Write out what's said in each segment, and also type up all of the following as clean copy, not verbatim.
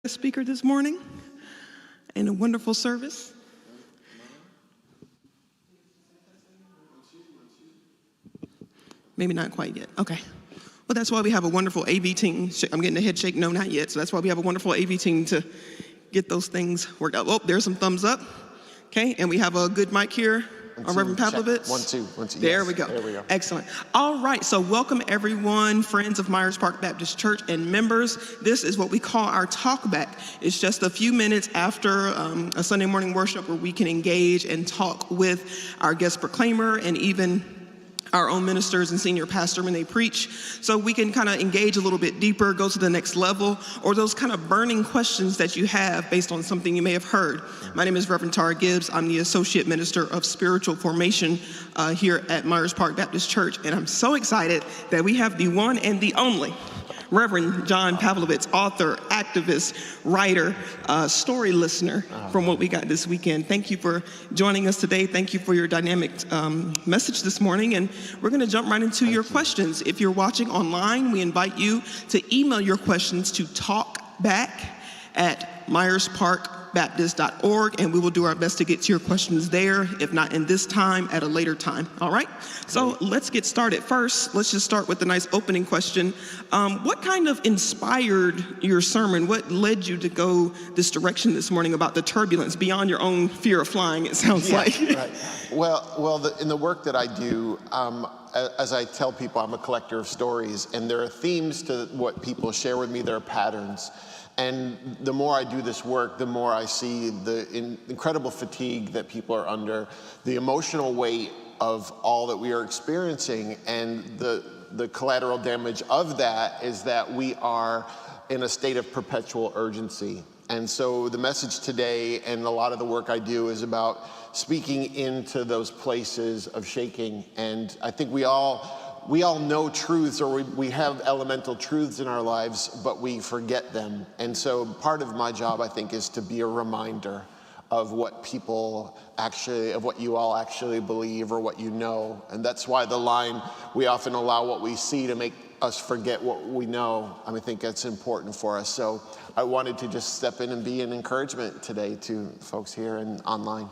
Speaker this morning and a wonderful service. Maybe not quite yet. Okay. Well, that's why we have a wonderful AV team. I'm getting a head shake. No, not yet. So that's why we have a wonderful AV team to get those things worked out. Oh, there's some thumbs up. Okay. And we have a good mic here. Reverend Pavlovitz. 1, 2, 1, 2. There yes, we go. There we go. Excellent. All right. So welcome everyone, friends of Myers Park Baptist Church and members. This is what we call our talk back. It's just a few minutes after a Sunday morning worship where we can engage and talk with our guest proclaimer and even our own ministers and senior pastor when they preach, so we can kind of engage a little bit deeper, go to the next level, or those kind of burning questions that you have based on something you may have heard. My name is Reverend Tara Gibbs. I'm the Associate Minister of Spiritual Formation here at Myers Park Baptist Church, and I'm so excited that we have the one and the only Reverend John Pavlovitz, author, activist, writer, story listener from what we got this weekend. Thank you for joining us today. Thank you for your dynamic message this morning. And we're going to jump right into your questions. If you're watching online, we invite you to email your questions to talkback@myersparkbaptist.org, and we will do our best to get to your questions there, if not in this time, at a later time. All right? So let's get started. First, let's just start with the nice opening question. What kind of inspired your sermon? What led you to go this direction this morning about the turbulence beyond your own fear of flying, it sounds like? Right. Well, in the work that I do, as I tell people, I'm a collector of stories, and there are themes to what people share with me. There are patterns. And the more I do this work, the more I see the incredible fatigue that people are under, the emotional weight of all that we are experiencing, and the collateral damage of that is that we are in a state of perpetual urgency. And so the message today and a lot of the work I do is about speaking into those places of shaking. And I think we all know truths, or we have elemental truths in our lives, but we forget them. And so part of my job, I think, is to be a reminder of what you all actually believe or what you know. And that's why the line, we often allow what we see to make us forget what we know. I think that's important for us. So I wanted to just step in and be an encouragement today to folks here and online.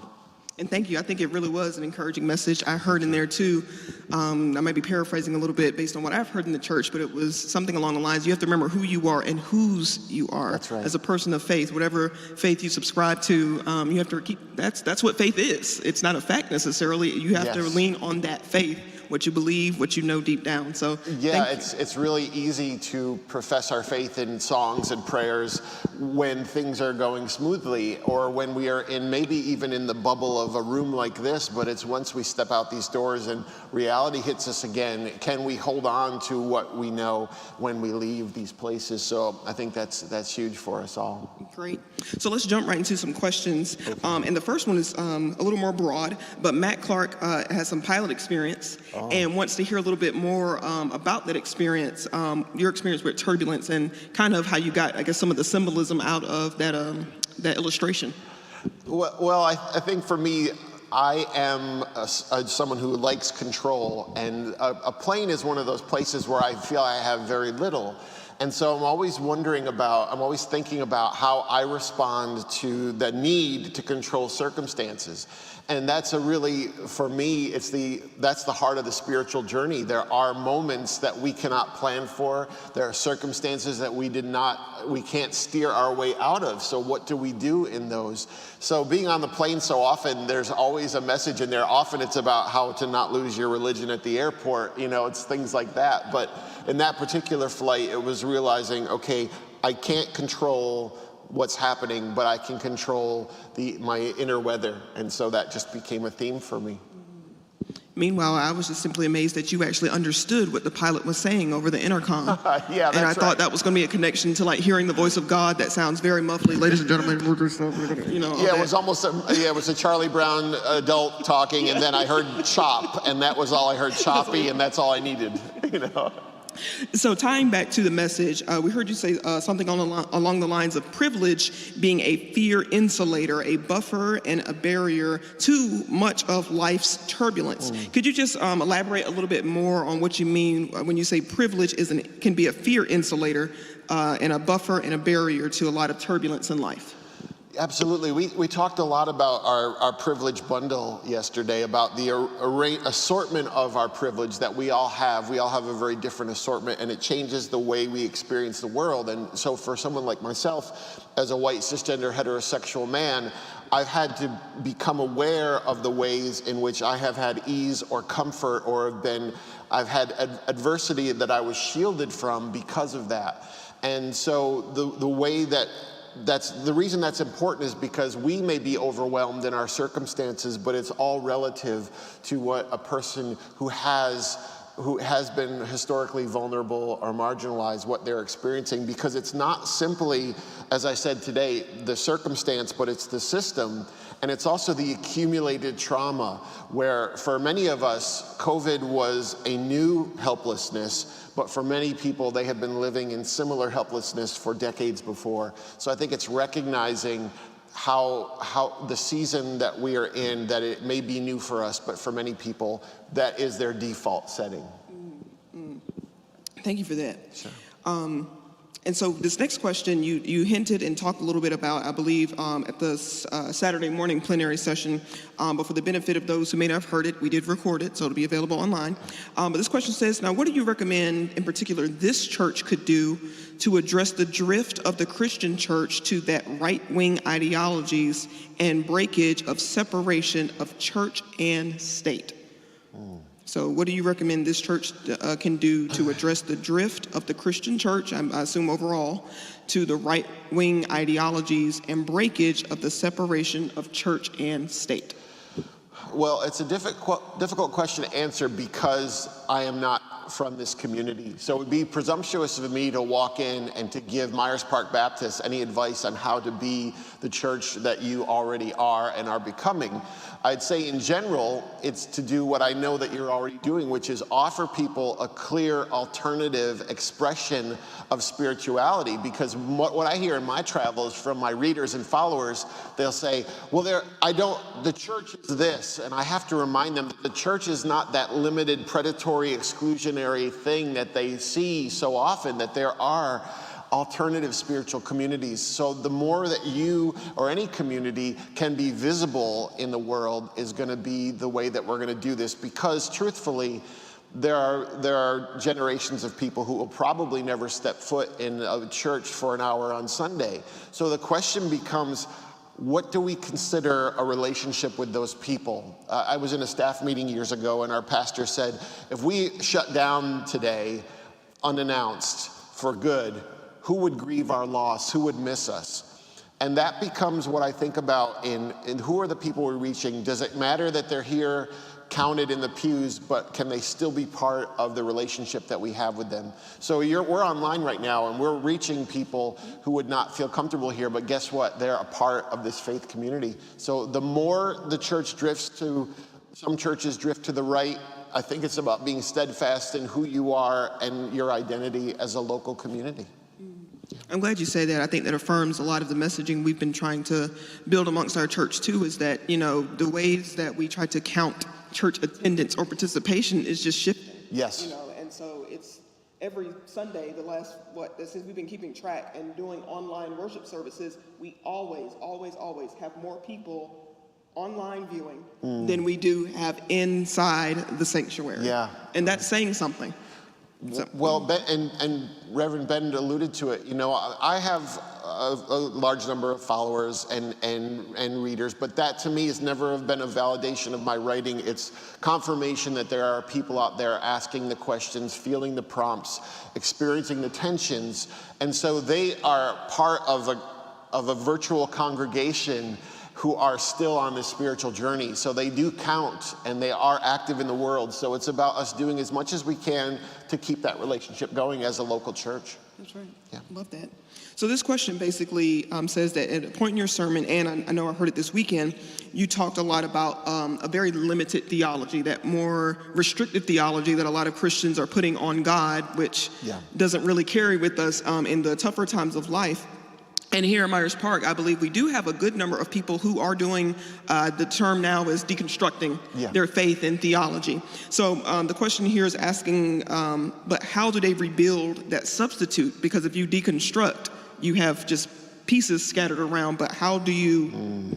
And thank you. I think it really was an encouraging message. I heard in there too, I might be paraphrasing a little bit based on what I've heard in the church, but it was something along the lines, you have to remember who you are and whose you are. That's right. As a person of faith. Whatever faith you subscribe to, you have to keep, that's what faith is. It's not a fact necessarily. You have to lean on that faith, what you believe, what you know deep down. So yeah, it's really easy to profess our faith in songs and prayers when things are going smoothly, or when we are maybe even in the bubble of a room like this, but it's once we step out these doors and reality hits us again, can we hold on to what we know when we leave these places? So I think that's huge for us all. Great. So let's jump right into some questions. And the first one is a little more broad, but Matt Clark has some pilot experience and wants to hear a little bit more about that experience, your experience with turbulence, and kind of how you got, I guess, some of the symbolism out of that illustration. Well, I think for me, I am someone who likes control, and a plane is one of those places where I feel I have very little. And so I'm always thinking about how I respond to the need to control circumstances. And that's for me, that's the heart of the spiritual journey. There are moments that we cannot plan for. There are circumstances that we can't steer our way out of. So what do we do in those? So being on the plane so often, there's always a message in there. Often it's about how to not lose your religion at the airport. It's things like that. But in that particular flight, it was realizing, okay, I can't control what's happening, but I can control my inner weather. And so that just became a theme for me. Meanwhile, I was just simply amazed that you actually understood what the pilot was saying over the intercom. Yeah, that's and I thought that was going to be a connection to hearing the voice of God that sounds very muffly. Ladies and gentlemen, Yeah, it was almost it was a Charlie Brown adult talking, and then I heard chop, and that was all I heard, choppy, and that's all I needed. So tying back to the message, we heard you say something along the lines of privilege being a fear insulator, a buffer and a barrier to much of life's turbulence. Could you just elaborate a little bit more on what you mean when you say privilege can be a fear insulator and a buffer and a barrier to a lot of turbulence in life. Absolutely. We talked a lot about our privilege bundle yesterday, about the assortment of our privilege that we all have. We all have a very different assortment, and it changes the way we experience the world. And so for someone like myself, as a white, cisgender, heterosexual man, I've had to become aware of the ways in which I have had ease or comfort, or I've had adversity that I was shielded from because of that. And so the way that's the reason that's important is because we may be overwhelmed in our circumstances, but it's all relative to what a person who has been historically vulnerable or marginalized, what they're experiencing, because it's not simply, as I said today, the circumstance, but it's the system. And it's also the accumulated trauma, where for many of us, COVID was a new helplessness, but for many people, they had been living in similar helplessness for decades before. So I think it's recognizing how the season that we are in, that it may be new for us, but for many people, that is their default setting. Thank you for that. Sure. And so this next question, you hinted and talked a little bit about, I believe, at the Saturday morning plenary session, but for the benefit of those who may not have heard it, we did record it, so it'll be available online. But this question says, now what do you recommend in particular this church could do to address the drift of the Christian church to that right-wing ideologies and breakage of separation of church and state? So what do you recommend this church can do to address the drift of the Christian church, I assume overall, to the right-wing ideologies and breakage of the separation of church and state? Well, it's a difficult question to answer because I am not from this community. So it would be presumptuous of me to walk in and to give Myers Park Baptist any advice on how to be the church that you already are and are becoming. I'd say in general, it's to do what I know that you're already doing, which is offer people a clear alternative expression of spirituality. Because what I hear in my travels from my readers and followers, they'll say, well, the church is this. And I have to remind them that the church is not that limited, predatory, exclusionary thing that they see so often, that there are alternative spiritual communities. So the more that you or any community can be visible in the world is going to be the way that we're going to do this, because truthfully, there are generations of people who will probably never step foot in a church for an hour on Sunday. So the question becomes, what do we consider a relationship with those people? I was in a staff meeting years ago, and our pastor said, if we shut down today unannounced for good, who would grieve our loss? Who would miss us? And that becomes what I think about in who are the people we're reaching? Does it matter that they're here counted in the pews, but can they still be part of the relationship that we have with them? So we're online right now, and we're reaching people who would not feel comfortable here, but guess what? They're a part of this faith community. So the more the church some churches drift to the right, I think it's about being steadfast in who you are and your identity as a local community. I'm glad you say that. I think that affirms a lot of the messaging we've been trying to build amongst our church too, is that, the ways that we try to count church attendance or participation is just shifting. Yes. And so it's every Sunday, since we've been keeping track and doing online worship services, we always have more people online viewing than we do have inside the sanctuary. Yeah. And that's saying something. So. Well, Ben, and Reverend Ben alluded to it. I have a large number of followers and readers, but that to me has never been a validation of my writing. It's confirmation that there are people out there asking the questions, feeling the prompts, experiencing the tensions, and so they are part of a virtual congregation who are still on this spiritual journey. So they do count, and they are active in the world. So it's about us doing as much as we can to keep that relationship going as a local church. That's right. Yeah. Love that. So this question basically says that at a point in your sermon, and I know I heard it this weekend, you talked a lot about a very limited theology, that more restrictive theology that a lot of Christians are putting on God, which doesn't really carry with us in the tougher times of life. And here in Myers Park, I believe we do have a good number of people who are doing, the term now is deconstructing their faith and theology. So the question here is asking, but how do they rebuild that substitute? Because if you deconstruct, you have just pieces scattered around, but how do you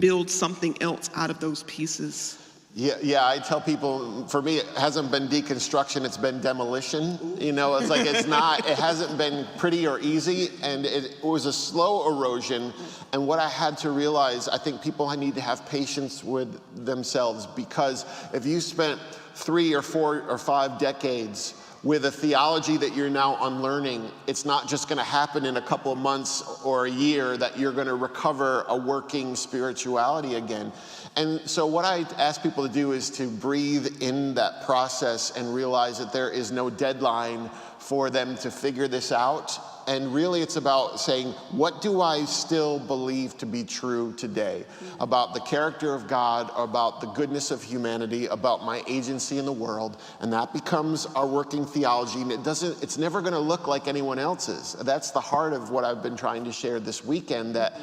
build something else out of those pieces? Yeah, I tell people, for me, it hasn't been deconstruction, it's been demolition. You know, it's like it hasn't been pretty or easy, and it was a slow erosion. And what I had to realize, I think people need to have patience with themselves, because if you spent 3 or 4 or 5 decades with a theology that you're now unlearning, it's not just going to happen in a couple of months or a year that you're going to recover a working spirituality again. And so what I ask people to do is to breathe in that process and realize that there is no deadline for them to figure this out. And really it's about saying, what do I still believe to be true today about the character of God, about the goodness of humanity, about my agency in the world? And that becomes our working theology, and it's never going to look like anyone else's. That's the heart of what I've been trying to share this weekend, that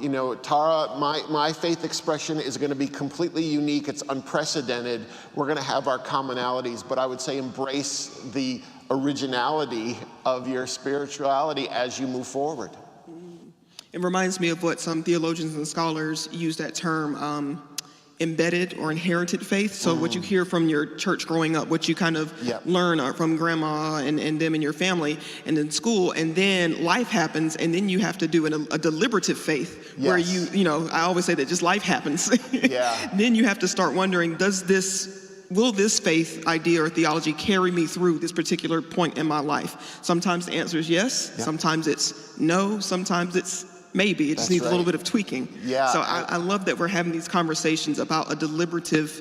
you know, Tara, my faith expression is going to be completely unique. It's unprecedented. We're going to have our commonalities, but I would say embrace the originality of your spirituality as you move forward. It reminds me of what some theologians and scholars use that term, embedded or inherited faith. So what you hear from your church growing up, what you kind of learn from grandma and them in your family and in school, and then life happens, and then you have to do a deliberative faith where you know, I always say that just life happens. Then you have to start wondering, will this faith idea or theology carry me through this particular point in my life? Sometimes the answer is yes, sometimes it's no, sometimes it's maybe. It just needs a little bit of tweaking. So I love that we're having these conversations about a deliberative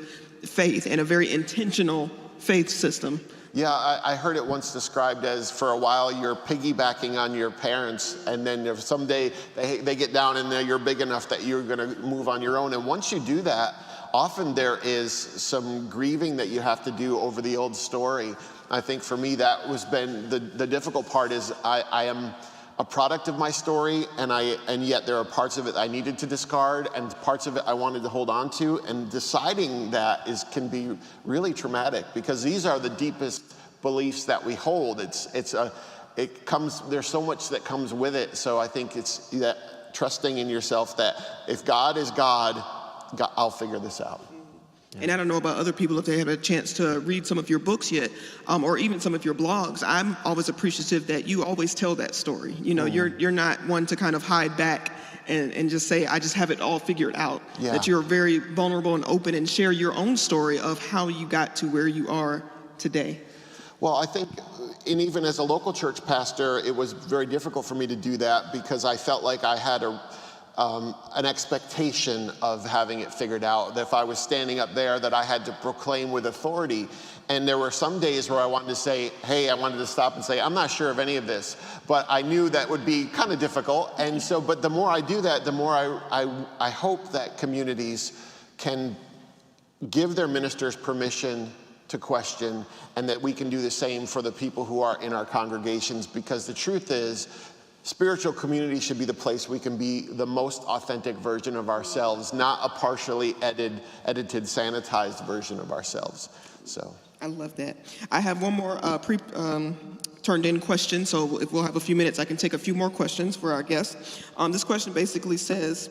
faith and a very intentional faith system. I heard it once described as, for a while you're piggybacking on your parents, and then if someday they get down and you're big enough that you're going to move on your own. And once you do that, often there is some grieving that you have to do over the old story. I think for me that was been the difficult part is I am a product of my story, and yet there are parts of it I needed to discard and parts of it I wanted to hold on to, and deciding that can be really traumatic, because these are the deepest beliefs that we hold. There's so much that comes with it. So I think it's that trusting in yourself that if God is God, I'll figure this out. And I don't know about other people if they have a chance to read some of your books yet, or even some of your blogs. I'm always appreciative that you always tell that story. You know, you're not one to kind of hide back and just say, I just have it all figured out. That you're very vulnerable and open and share your own story of how you got to where you are today. Well, I think, and even as a local church pastor, it was very difficult for me to do that, because I felt like I had an expectation of having it figured out, that if I was standing up there that I had to proclaim with authority. And there were some days where I wanted to say, hey, I wanted to stop and say, I'm not sure of any of this, but I knew that would be kind of difficult. And so, but the more I do that, the more I hope that communities can give their ministers permission to question, and that we can do the same for the people who are in our congregations, because the truth is, spiritual community should be the place we can be the most authentic version of ourselves, not a partially edited, sanitized version of ourselves. So I love that. I have one more turned in question, so if we'll have a few minutes, I can take a few more questions for our guests. This question basically says,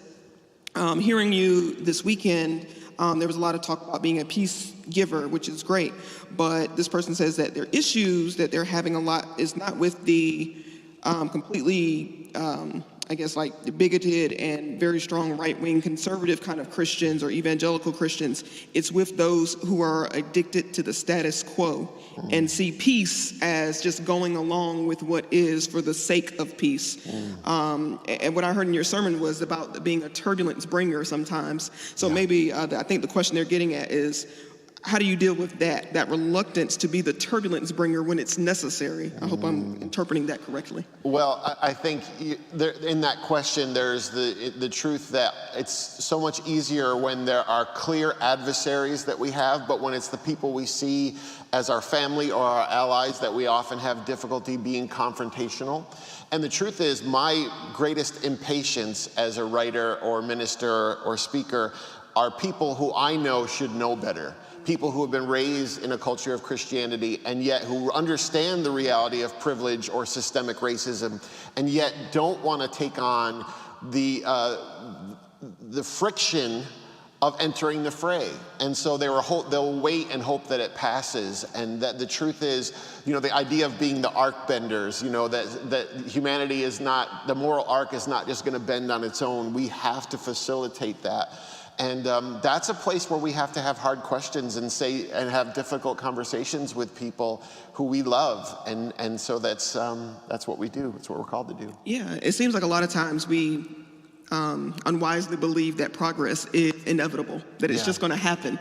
hearing you this weekend, there was a lot of talk about being a peace giver, which is great, but this person says that their issues that they're having a lot is not with the completely, I guess, like the bigoted and very strong right-wing conservative kind of Christians or evangelical Christians. It's with those who are addicted to the status quo and see peace as just going along with what is for the sake of peace. And what I heard in your sermon was about being a turbulence bringer sometimes. So maybe I think the question they're getting at is, how do you deal with that reluctance to be the turbulence bringer when it's necessary? I hope I'm interpreting that correctly. Well, I think in that question, there's the truth that it's so much easier when there are clear adversaries that we have, but when it's the people we see as our family or our allies that we often have difficulty being confrontational. And the truth is, my greatest impatience as a writer or minister or speaker are people who I know should know better. People who have been raised in a culture of Christianity and yet who understand the reality of privilege or systemic racism and yet don't want to take on the friction of entering the fray. And so they'll wait and hope that it passes. And that the truth is, the idea of being the arc benders, that humanity is not, the moral arc is not just going to bend on its own. We have to facilitate that. And that's a place where we have to have hard questions and have difficult conversations with people who we love. And so that's what we do. It's what we're called to do. Yeah, it seems like a lot of times we unwisely believe that progress is inevitable, that it's just going to happen,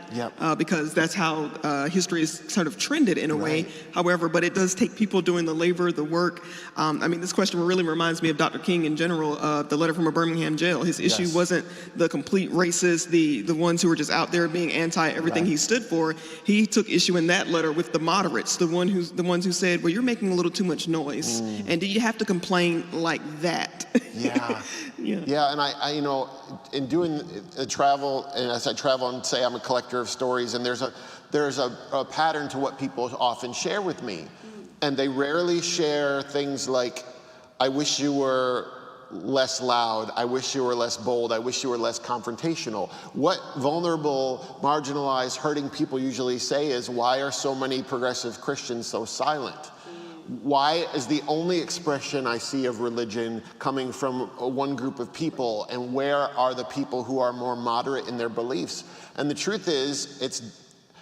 because that's how history is sort of trended in a way. However, but it does take people doing the labor, the work. This question really reminds me of Dr. King in general, the letter from a Birmingham jail. His issue wasn't the complete racists, the ones who were just out there being anti everything he stood for. He took issue in that letter with the moderates, the ones who said, well, you're making a little too much noise. And do you have to complain like that? Yeah, and I in doing travel, and as I travel and say I'm a collector of stories, and there's a pattern to what people often share with me. And they rarely share things like, I wish you were less loud, I wish you were less bold, I wish you were less confrontational. What vulnerable, marginalized, hurting people usually say is, why are so many progressive Christians so silent? Why is the only expression I see of religion coming from one group of people, and where are the people who are more moderate in their beliefs? And the truth is,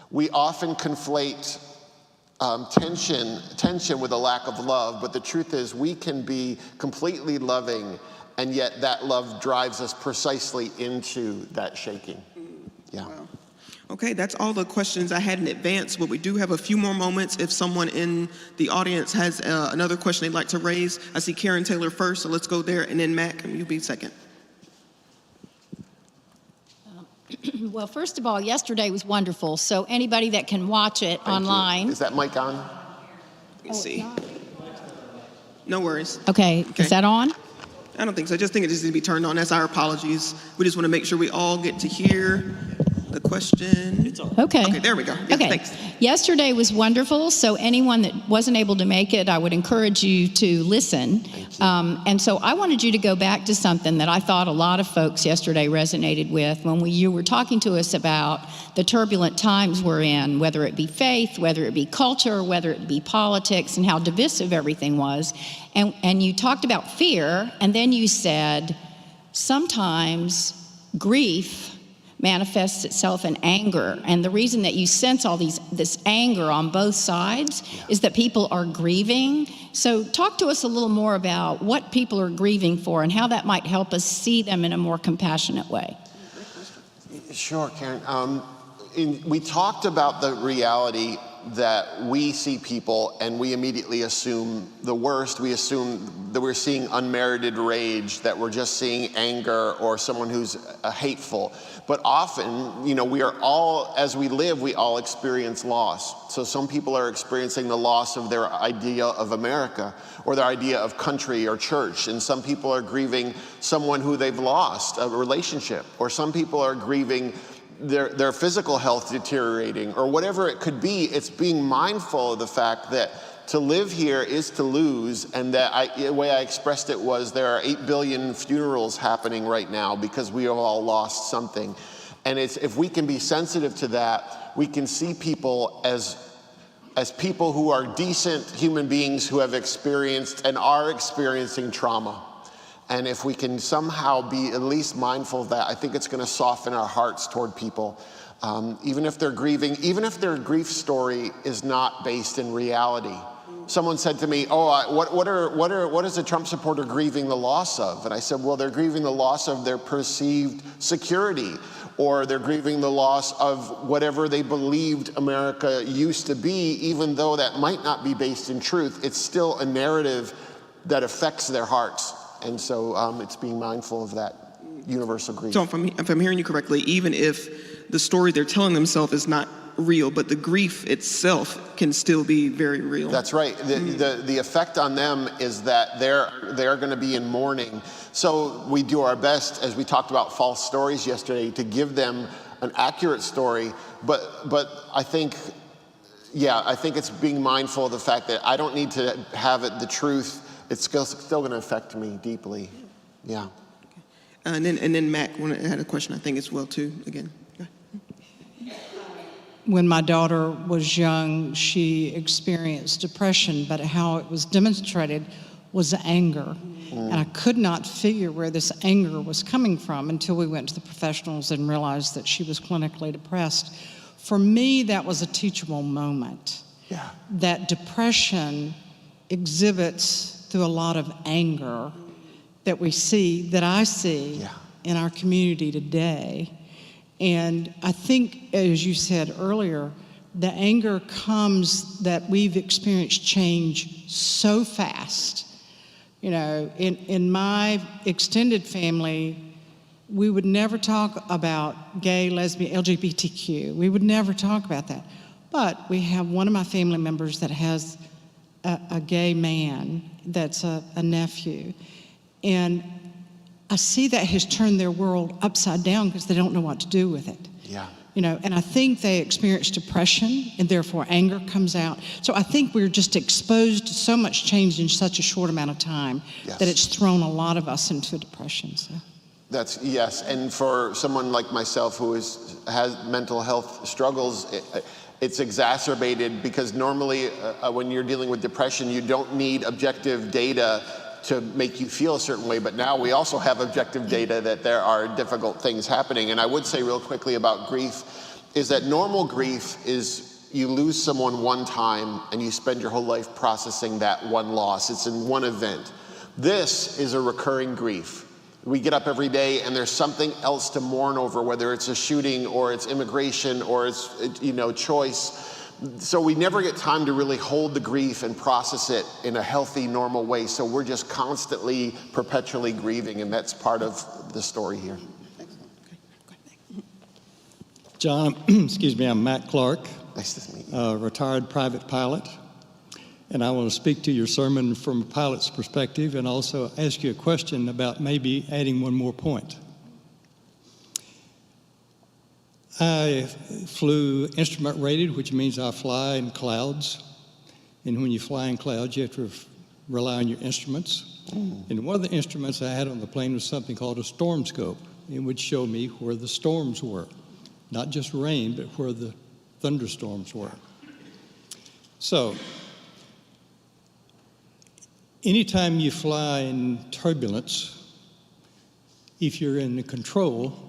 we often conflate tension with a lack of love, but the truth is we can be completely loving, and yet that love drives us precisely into that shaking. Yeah. Wow. Okay, that's all the questions I had in advance, but we do have a few more moments if someone in the audience has another question they'd like to raise. I see Karen Taylor first, so let's go there, and then Mac, you'll be second. Well, first of all, yesterday was wonderful, so anybody that can watch it online. Is that mic on? Let me see. No worries. Okay, is that on? I don't think so. I just think it just needs to be turned on. That's our apologies. We just want to make sure we all get to hear the question. Okay. Okay, there we go. Yeah, okay. Thanks. Yesterday was wonderful, so anyone that wasn't able to make it, I would encourage you to listen. And so I wanted you to go back to something that I thought a lot of folks yesterday resonated with when you were talking to us about the turbulent times we're in, whether it be faith, whether it be culture, whether it be politics, and how divisive everything was. And you talked about fear, and then you said, sometimes grief manifests itself in anger. And the reason that you sense this anger on both sides is that people are grieving. So talk to us a little more about what people are grieving for and how that might help us see them in a more compassionate way. Sure, Karen. We talked about the reality that we see people and we immediately assume the worst. We assume that we're seeing unmerited rage, that we're just seeing anger or someone who's hateful. But often, we are all, as we live, we all experience loss. So some people are experiencing the loss of their idea of America or their idea of country or church. And some people are grieving someone who they've lost, a relationship. Or some people are grieving their physical health deteriorating, or whatever it could be. It's being mindful of the fact that to live here is to lose, and that the way I expressed it was there are 8 billion funerals happening right now because we have all lost something. And if we can be sensitive to that, we can see people as people who are decent human beings who have experienced and are experiencing trauma. And if we can somehow be at least mindful of that, I think it's going to soften our hearts toward people. Even if they're grieving, even if their grief story is not based in reality, Someone said to me, what is a Trump supporter grieving the loss of? And I said, well, they're grieving the loss of their perceived security, or they're grieving the loss of whatever they believed America used to be, even though that might not be based in truth. It's still a narrative that affects their hearts. And so it's being mindful of that universal grief. So if I'm hearing you correctly, even if the story they're telling themselves is not real, but the grief itself can still be very real. That's right. The effect on them is that they're going to be in mourning. So we do our best, as we talked about false stories yesterday, to give them an accurate story. But I think it's being mindful of the fact that I don't need to have it the truth. It's still going to affect me deeply. Yeah. And then Mac had a question, I think, as well too. Again. When my daughter was young, she experienced depression, but how it was demonstrated was anger. And I could not figure where this anger was coming from until we went to the professionals and realized that she was clinically depressed. For me, that was a teachable moment. Yeah. That depression exhibits through a lot of anger that we see, that I see in our community today. And I think, as you said earlier, the anger comes that we've experienced change so fast. You know, in my extended family, we would never talk about gay, lesbian, LGBTQ. We would never talk about that. But we have one of my family members that has a gay man that's a nephew. And I see that has turned their world upside down because they don't know what to do with it. Yeah. You know, and I think they experience depression and therefore anger comes out. So I think we're just exposed to so much change in such a short amount of time that it's thrown a lot of us into depression. So. Yes, and for someone like myself who has mental health struggles, it's exacerbated because normally when you're dealing with depression, you don't need objective data to make you feel a certain way, but now we also have objective data that there are difficult things happening. And I would say real quickly about grief is that normal grief is you lose someone one time and you spend your whole life processing that one loss. It's in one event. This is a recurring grief. We get up every day and there's something else to mourn over, whether it's a shooting or it's immigration or it's, choice. So we never get time to really hold the grief and process it in a healthy, normal way. So we're just constantly, perpetually grieving, and that's part of the story here. John, excuse me, I'm Matt Clark. Nice to meet you. Retired private pilot. And I want to speak to your sermon from a pilot's perspective and also ask you a question about maybe adding one more point. I flew instrument rated, which means I fly in clouds. And when you fly in clouds, you have to rely on your instruments. And one of the instruments I had on the plane was something called a storm scope. It would show me where the storms were. Not just rain, but where the thunderstorms were. So, anytime you fly in turbulence, if you're in the control,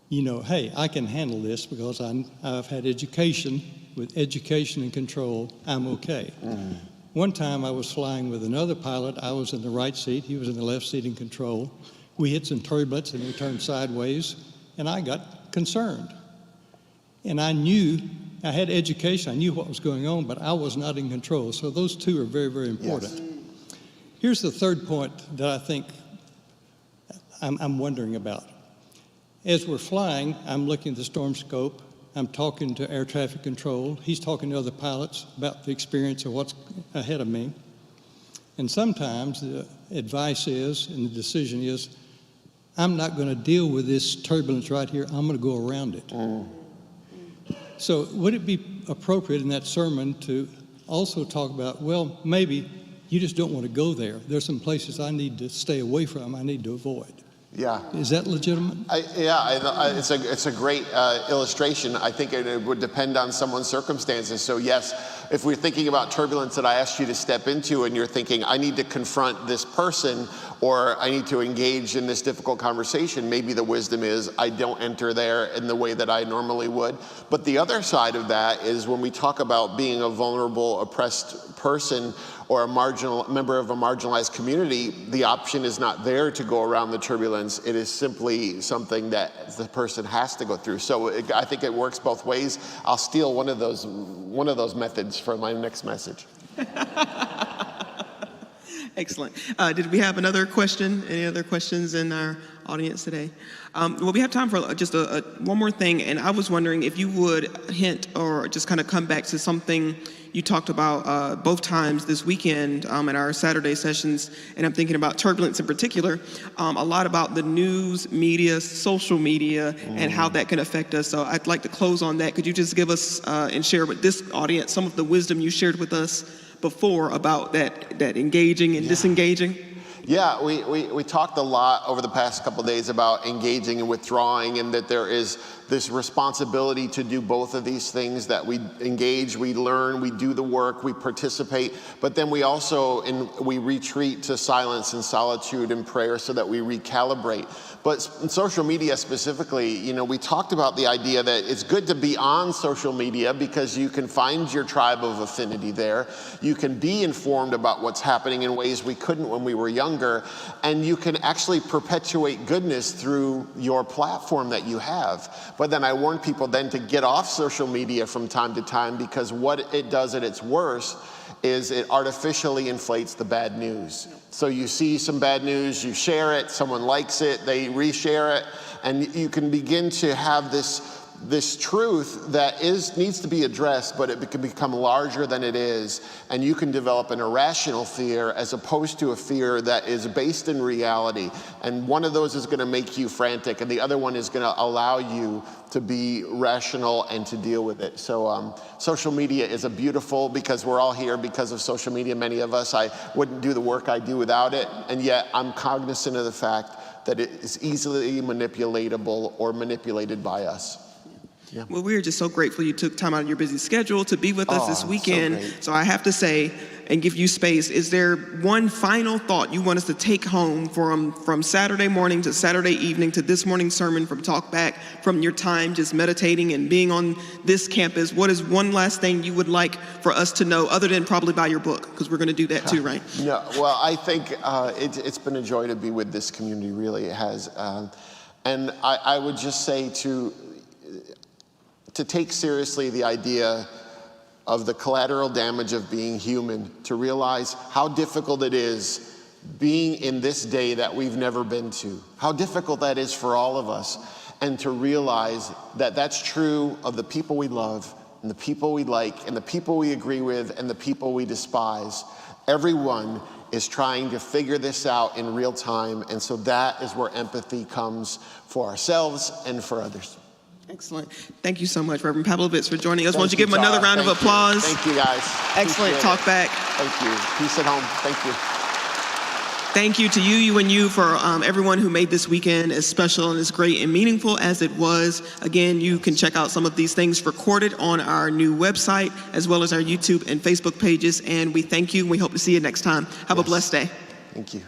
you know, hey, I can handle this because I've had education. With education and control, I'm okay. One time I was flying with another pilot. I was in the right seat. He was in the left seat in control. We hit some turbulence and we turned sideways, and I got concerned. And I knew, I had education. I knew what was going on, but I was not in control. So those two are very, very important. Yes. Here's the third point that I think I'm wondering about. As we're flying, I'm looking at the storm scope. I'm talking to air traffic control. He's talking to other pilots about the experience of what's ahead of me. And sometimes the advice is, and the decision is, I'm not going to deal with this turbulence right here. I'm going to go around it. So would it be appropriate in that sermon to also talk about, well, maybe you just don't want to go there. There's some places I need to stay away from, I need to avoid. Yeah. Is that legitimate? It's a great illustration. I think it would depend on someone's circumstances. So yes, if we're thinking about turbulence that I asked you to step into and you're thinking, I need to confront this person, or I need to engage in this difficult conversation, maybe the wisdom is I don't enter there in the way that I normally would. But the other side of that is when we talk about being a vulnerable, oppressed person or a member of a marginalized community, the option is not there to go around the turbulence. It is simply something that the person has to go through. So I think it works both ways. I'll steal one of those methods for my next message. Excellent. Did we have another question? Any other questions in our audience today? Well, we have time for just one more thing, and I was wondering if you would hint or just kind of come back to something you talked about both times this weekend in our Saturday sessions, and I'm thinking about turbulence in particular, a lot about the news, media, social media, and how that can affect us. So I'd like to close on that. Could you just give us and share with this audience some of the wisdom you shared with us before about that engaging and disengaging? Yeah, we talked a lot over the past couple of days about engaging and withdrawing, and that there is this responsibility to do both of these things, that we engage, we learn, we do the work, we participate, but then we also we retreat to silence and solitude and prayer so that we recalibrate. But in social media specifically, we talked about the idea that it's good to be on social media because you can find your tribe of affinity there. You can be informed about what's happening in ways we couldn't when we were younger, and you can actually perpetuate goodness through your platform that you have. But then I warn people then to get off social media from time to time, because what it does at its worst is it artificially inflates the bad news. So you see some bad news, you share it, someone likes it, they reshare it, and you can begin to have this truth that needs to be addressed, but it can become larger than it is, and you can develop an irrational fear as opposed to a fear that is based in reality. And one of those is going to make you frantic, and the other one is going to allow you to be rational and to deal with it. So social media is because we're all here because of social media, many of us. I wouldn't do the work I do without it, and yet I'm cognizant of the fact that it is easily manipulatable or manipulated by us. Yeah. Well, we're just so grateful you took time out of your busy schedule to be with us this weekend. So I have to say, and give you space, is there one final thought you want us to take home from Saturday morning to Saturday evening to this morning's sermon from Talkback, from your time just meditating and being on this campus? What is one last thing you would like for us to know, other than probably buy your book, because we're going to do that too, right? No, well, I think it's been a joy to be with this community, really it has. And I would just say to take seriously the idea of the collateral damage of being human, to realize how difficult it is being in this day that we've never been to, how difficult that is for all of us, and to realize that that's true of the people we love and the people we like and the people we agree with and the people we despise. Everyone is trying to figure this out in real time, and so that is where empathy comes for ourselves and for others. Excellent. Thank you so much, Reverend Pavlovitz, for joining us. Why don't you Thank give him another Tara. round of applause? Thank you, guys. Excellent. Appreciate it. Talkback. Thank you. Peace at home. Thank you. Thank you to you and you for everyone who made this weekend as special and as great and meaningful as it was. Again, you can check out some of these things recorded on our new website, as well as our YouTube and Facebook pages. And we thank you, and we hope to see you next time. Have a blessed day. Thank you.